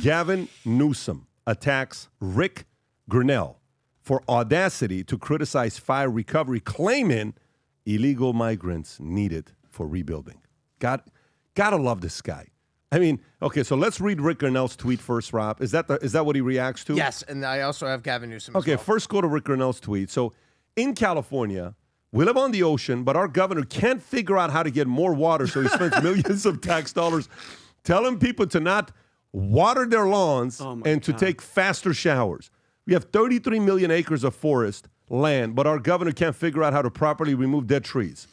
Gavin Newsom attacks Rick Grenell for audacity to criticize fire recovery, claiming illegal migrants needed for rebuilding. Gotta love this guy. I mean, okay, so let's read Rick Grenell's tweet first, Rob. Is that what he reacts to? Yes, and I also have Gavin Newsom Okay, as well. first go to Rick Grenell's tweet. So in California, we live on the ocean, but our governor can't figure out how to get more water, so he spends millions of tax dollars telling people to not water their lawns and to take faster showers. We have 33 million acres of forest land, but our governor can't figure out how to properly remove dead trees.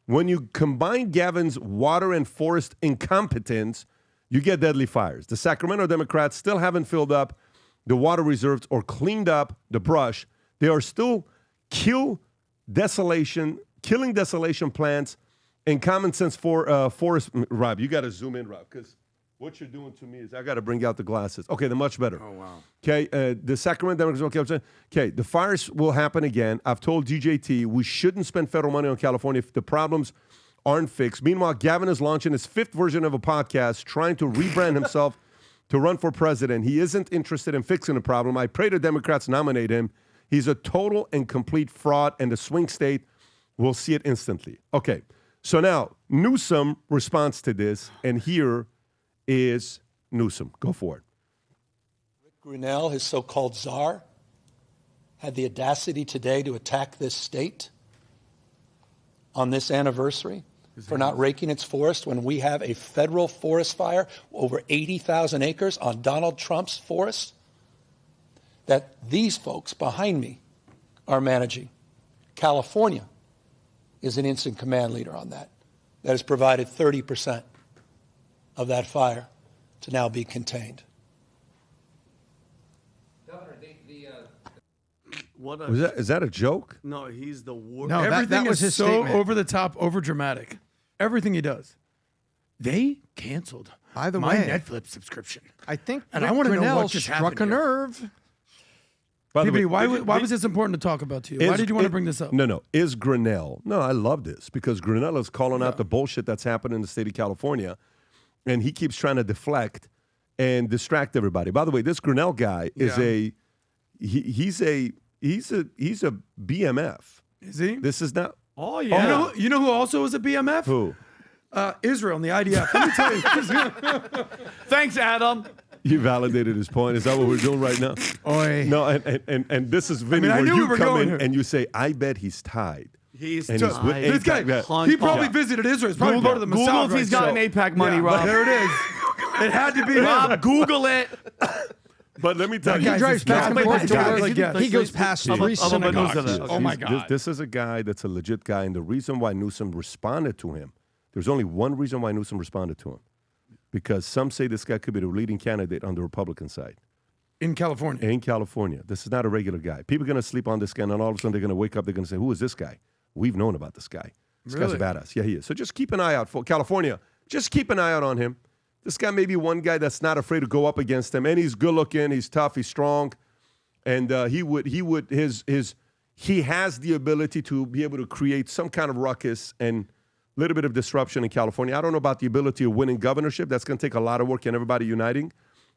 When you combine Gavin's water and forest incompetence, you get deadly fires. The Sacramento Democrats still haven't filled up the water reserves or cleaned up the brush. They are still killing desolation plants and common sense forest. Rob, you got to zoom in, Rob, because what you're doing to me is I got to bring out the glasses. Okay, they're much better. Oh, wow. Okay, the Sacramento Democrats, okay, the fires will happen again. I've told DJT we shouldn't spend federal money on California if the problems aren't fixed. Meanwhile, Gavin is launching his 5th version of a podcast, trying to rebrand himself to run for president. He isn't interested in fixing the problem. I pray the Democrats nominate him. He's a total and complete fraud, and the swing state will see it instantly. Okay, so now Newsom responds to this, and here is Newsom. Go for it. Rick Grenell, his so-called czar, had the audacity today to attack this state on this anniversary for not raking its forest when we have a federal forest fire, over 80,000 acres on Donald Trump's forest, that these folks behind me are managing. California is an instant command leader on that. That has provided 30% of that fire to now be contained. Governor, Is that a joke? No, he's the worst. No, Everything that was is his so statement. over the top, over dramatic. Everything he does. They canceled By the my way, Netflix subscription. I think And Rick I wanna know Grenell what just struck happened a here. nerve. By the PBD, way, why was this important to talk about to you? Why did you want to bring this up? No. Is Grenell? No, I love this because Grenell is calling out the bullshit that's happening in the state of California, and he keeps trying to deflect and distract everybody. By the way, this Grenell guy is he's a BMF. Is he? This is not. Oh, yeah. You know who also is a BMF? Who? Israel and the IDF. Let me tell you. Thanks, Adam. You validated his point. Is that what we're doing right now? Oy. No, and this is Vinny I where knew you we were come going in here. and you say, I bet he's tied. He's And tied. he's with This guy, APAC. he probably visited Israel. He's probably part of the Google Mossad if he's right got now. an APAC money, Rob. There it is. It had to be him. Rob, Google it. But let me tell He you, drives back and Wait, forth this to guy- work. like, yeah. He goes past I'm a- 3 I'm a Medusa synagogues. then. Oh, my He's- God. This is a guy that's a legit guy, and the reason why Newsom responded to him, there's only one reason why Newsom responded to him, because some say this guy could be the leading candidate on the Republican side In California. in California. This is not a regular guy. People are going to sleep on this guy, and then all of a sudden they're going to wake up, they're going to say, who is this guy? We've known about this guy. This guy's a Really? badass. Yeah, he is. So just keep an eye out for California. Just keep an eye out on him. This guy may be one guy that's not afraid to go up against him, and he's good looking, he's tough, he's strong, and he has the ability to be able to create some kind of ruckus and a little bit of disruption in California. I don't know about the ability of winning governorship. That's going to take a lot of work and everybody uniting.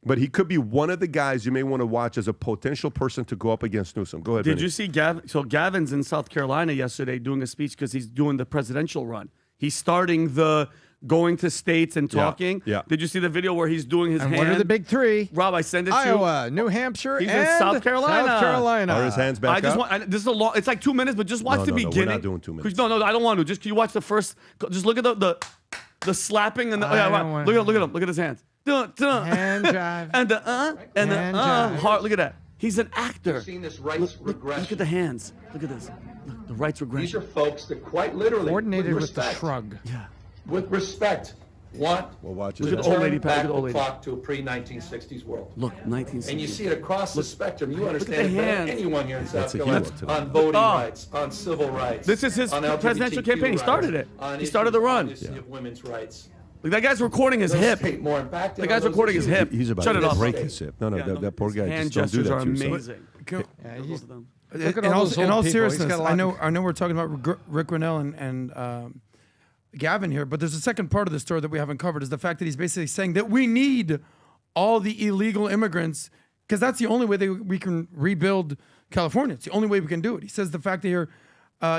But he could be one of the guys you may want to watch as a potential person to go up against Newsom. Go ahead, Did Vinny. you see Gavin? So Gavin's in South Carolina yesterday doing a speech because he's doing the presidential run. He's starting the going to states and talking. yeah. Did you see the video where he's doing his And hand? what are the big 3? Rob, I send it to you. Iowa, New Hampshire, He's in and South Carolina. South Carolina. Are his hands back I just up? want. This is a long. It's like 2 minutes, but just watch No, the no, no, we're beginning. not doing 2 minutes. No, I don't want to. Just can you watch the first? Just look at the slapping and the. I Yeah, don't right. want- Look at him. Look at his hands. Hand jive. And the and Hand the jive. heart. Look at that. He's an actor. We've seen this rights Look regression. at the hands. Look at this. Look, the rights These regression. are folks that quite literally, Coordinated with with the respect, shrug. Yeah. with respect, want Well, watch to it. Look at the old lady, turn Pat, back look at the old the lady. clock to a pre-1960s world. Look, 1960. And you see it across the spectrum. You at understand the it better hands. than anyone here in South That's a Carolina hero today. on voting Oh. rights, on civil rights. This is his on presidential LGBTQ campaign. He started rights, it. on He started the issues, run. obviously, of women's rights. Look, that guy's recording his Those hip. take more impact The on guy's those recording his issues. hip. He's about Shut to it off. break his hip. No, Yeah, that poor guy. Hand Just don't do gestures that are to yourself. amazing. Yeah, Both he's- of them. Look at in all all, those in old all people. He's seriousness, got a lot I know we're talking about Rick Grenell and Gavin here, but there's a second part of the story that we haven't covered is the fact that he's basically saying that we need all the illegal immigrants, because that's the only way we can rebuild California. It's the only way we can do it. He says the fact that here,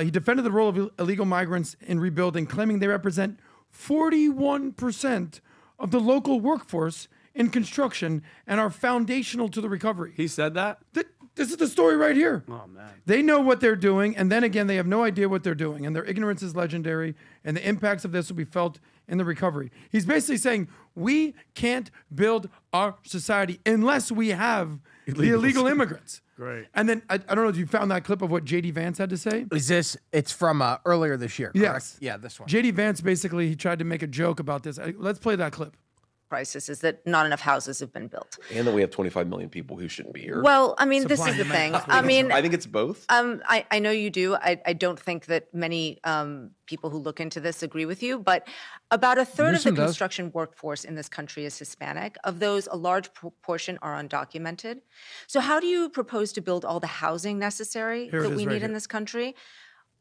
he defended the role of illegal migrants in rebuilding, claiming they represent 41% of the local workforce in construction and are foundational to the recovery. He said that? This is the story right here. Oh, man. They know what they're doing, and then again, they have no idea what they're doing, and their ignorance is legendary, and the impacts of this will be felt in the recovery. He's basically saying we can't build our society unless we have the illegal immigrants. Great. And then, I don't know if you found that clip of what J.D. Vance had to say. It's from earlier this year, correct? Yes. Yeah, this one. J.D. Vance basically, he tried to make a joke about this. Let's play that clip. Crisis is that not enough houses have been built. And that we have 25 million people who shouldn't be here. Well, I mean, this Supply is the and thing. demand. I mean, I think it's both. I know you do. I don't think that many people who look into this agree with you, but about a third Newsom of the does. construction workforce in this country is Hispanic. Of those, a large portion are undocumented. So how do you propose to build all the housing necessary Here it that is we right need in here. this country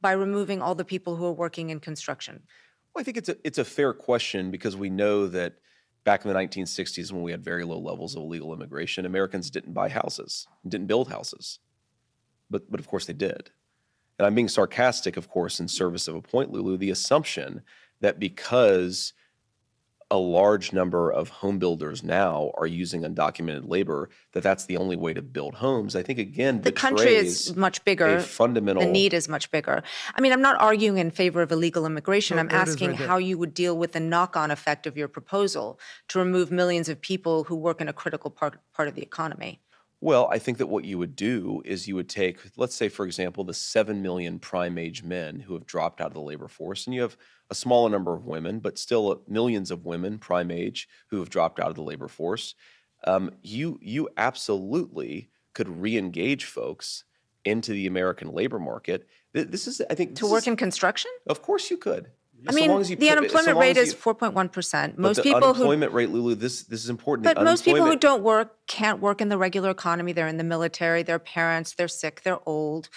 by removing all the people who are working in construction? Well, I think it's a fair question because we know that back in the 1960s when we had very low levels of illegal immigration, Americans didn't buy houses, didn't build houses. But of course they did. And I'm being sarcastic, of course, in service of a point, Lulu, the assumption that because a large number of home builders now are using undocumented labor, that's the only way to build homes. I think, again, The country is much bigger. a fundamental... The need is much bigger. I mean, I'm not arguing in favor of illegal immigration. I'm there it is asking right there. how you would deal with the knock-on effect of your proposal to remove millions of people who work in a critical part of the economy. Well, I think that what you would do is you would take, let's say, for example, the 7 million prime age men who have dropped out of the labor force, and you have a smaller number of women, but still millions of women prime age who have dropped out of the labor force. You absolutely could re-engage folks into the American labor market. This is, I think, To work in construction? Of course, you could. I mean, the unemployment rate is 4.1%. Most the people who unemployment rate, Lulu, this is important. But The most people who unemployment- don't work can't work in the regular economy. They're in the military, they're parents, they're sick, they're old.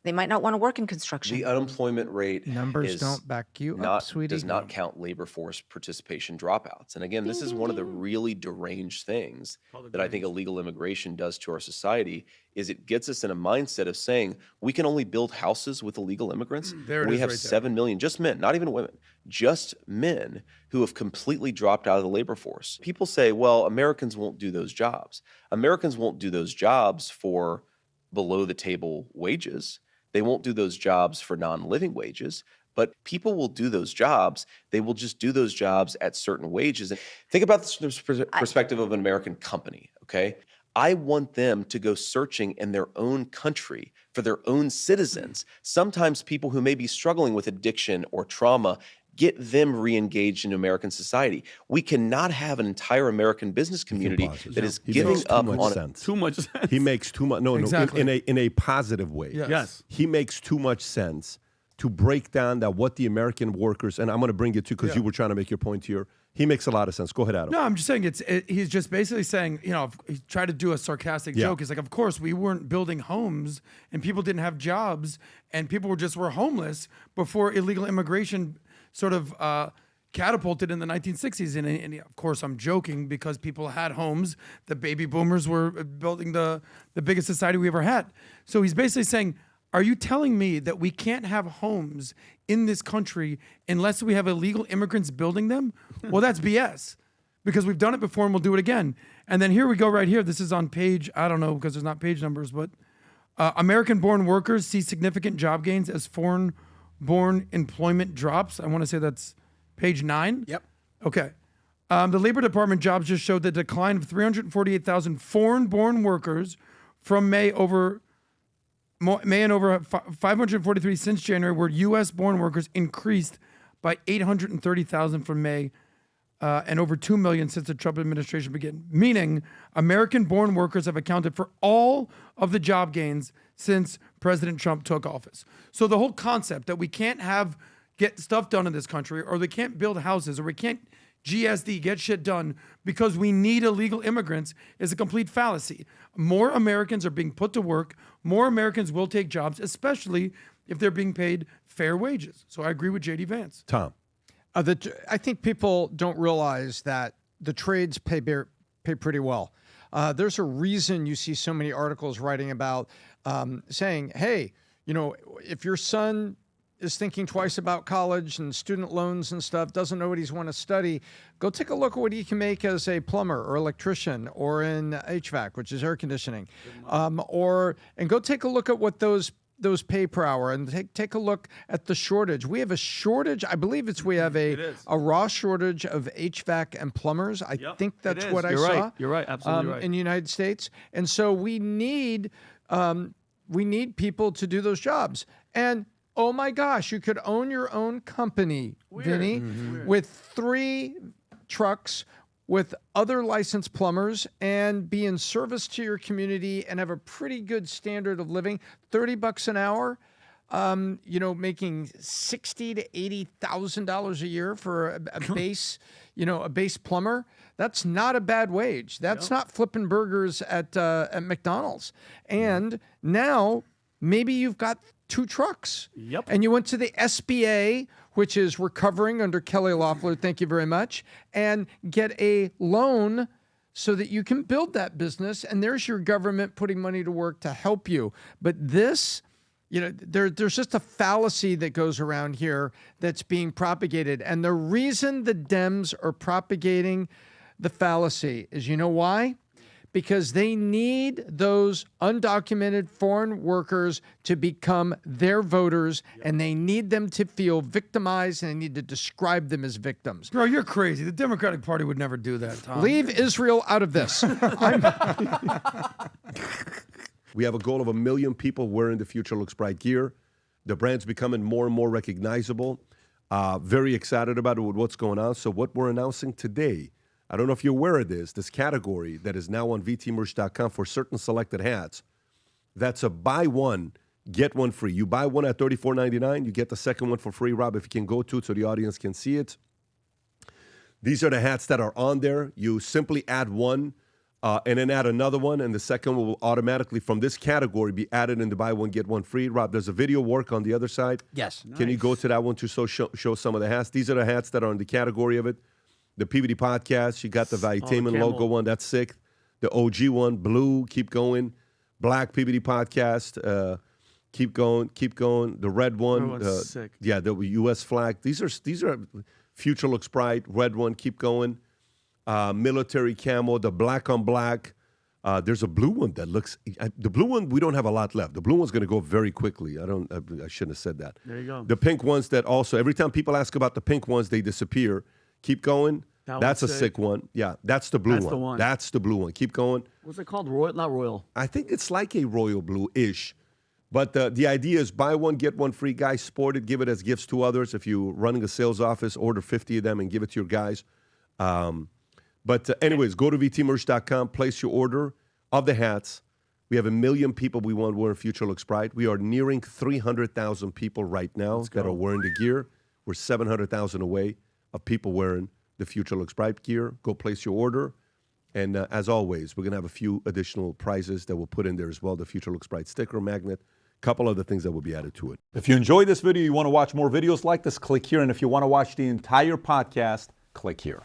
They might not want to work in construction. The unemployment rate Numbers is don't back you not, up, sweetie. does not count labor force participation dropouts. And again, this is one of the really deranged things that I think illegal immigration does to our society is it gets us in a mindset of saying we can only build houses with illegal immigrants. There it we is have right there. 7 million, just men, not even women, just men who have completely dropped out of the labor force. People say, well, Americans won't do those jobs. Americans won't do those jobs for below the table wages. They won't do those jobs for non-living wages, but people will do those jobs. They will just do those jobs at certain wages. And think about this from the perspective of an American company, okay? I want them to go searching in their own country for their own citizens. Sometimes people who may be struggling with addiction or trauma, get them re-engaged in American society. We cannot have an entire American business community that is He giving makes too up much on sense. Too much sense. He makes too much. No, Exactly. no, in a positive way. Yes. Yes. He makes too much sense to break down that what the American workers, and I'm going to bring it to because you were trying to make your point here. He makes a lot of sense. Go ahead, Adam. No, I'm just saying he's just basically saying, he tried to do a sarcastic Yeah. joke. He's like, of course, we weren't building homes and people didn't have jobs and people were homeless before illegal immigration sort of catapulted in the 1960s. And of course, I'm joking because people had homes. The baby boomers were building the biggest society we ever had. So he's basically saying, are you telling me that we can't have homes in this country unless we have illegal immigrants building them? Well, that's BS because we've done it before and we'll do it again. And then here we go right here. This is on page, I don't know because there's not page numbers, but American-born workers see significant job gains as foreign-born employment drops. I want to say that's page 9. Yep. Okay. The Labor Department jobs just showed the decline of 348,000 foreign-born workers from May and over 543 since January, where U.S.-born workers increased by 830,000 from May and over 2 million since the Trump administration began. Meaning, American-born workers have accounted for all of the job gains since President Trump took office. So the whole concept that we can't get stuff done in this country, or they can't build houses, or we can't GSD, get shit done because we need illegal immigrants is a complete fallacy. More Americans are being put to work. More Americans will take jobs, especially if they're being paid fair wages. So I agree with J.D. Vance. Tom. I think people don't realize that the trades pay pay pretty well. There's a reason you see so many articles writing about saying, hey, if your son is thinking twice about college and student loans and stuff, doesn't know what he's want to study, go take a look at what he can make as a plumber or electrician or in HVAC, which is air conditioning, and go take a look at what those pay per hour, and take a look at the shortage. We have a shortage. I believe we have a raw shortage of HVAC and plumbers. I think that's what I saw. You're right. Absolutely right. In the United States. And so we need people to do those jobs. And oh my gosh, you could own your own company, Vinny, with 3 trucks with other licensed plumbers and be in service to your community and have a pretty good standard of living. $30 an hour, making $60,000 to $80,000 a year for a base, a base plumber. That's not a bad wage. That's not flipping burgers at McDonald's. And now maybe you've got 2 trucks. Yep. And you went to the SBA, which is recovering under Kelly Loeffler, thank you very much, and get a loan so that you can build that business. And there's your government putting money to work to help you. But this, there's just a fallacy that goes around here that's being propagated. And the reason the Dems are propagating the fallacy is, you know why? Because they need those undocumented foreign workers to become their voters, and they need them to feel victimized, and they need to describe them as victims. Bro, you're crazy. The Democratic Party would never do that, Tom. Leave Israel out of this. We have a goal of 1 million people wearing the Future Looks Bright gear. The brand's becoming more and more recognizable. Very excited about it with what's going on. So what we're announcing today, I don't know if you're aware of this category that is now on vtmerch.com for certain selected hats, that's a buy one, get one free. You buy one at $34.99, you get the second one for free. Rob, if you can go to it so the audience can see it. These are the hats that are on there. You simply add one and then add another one, and the second one will automatically, from this category, be added into buy one, get one free. Rob, there's a video work on the other side. Yes. Can you go to that one to show some of the hats? These are the hats that are in the category of it. The PBD Podcast, you got the Valuetainment logo one. That's sick. The OG one, blue, keep going. Black PBD Podcast, keep going. The red one, sick. Yeah, the U.S. flag. These are Future Looks Bright. Red one, keep going. Military camo, the black on black. There's a blue one that looks. The blue one, we don't have a lot left. The blue one's going to go very quickly. I shouldn't have said that. There you go. The pink ones that also, every time people ask about the pink ones, they disappear. Keep going. That's a sick one. Yeah, that's the blue one. The one. That's the blue one. Keep going. What's it called? Royal? Not royal. I think it's like a royal blue-ish. But the idea is buy one, get one free. Guys, sport it. Give it as gifts to others. If you're running a sales office, order 50 of them and give it to your guys. Anyways, go to vtmerch.com. Place your order of the hats. We have 1 million people we want wearing Future Looks Bright. We are nearing 300,000 people right now that are wearing the gear. We're 700,000 away of people wearing the Future Looks Bright gear. Go place your order. And as always, we're going to have a few additional prizes that we'll put in there as well. The Future Looks Bright sticker, magnet, a couple other things that will be added to it. If you enjoyed this video, you want to watch more videos like this, click here. And if you want to watch the entire podcast, click here.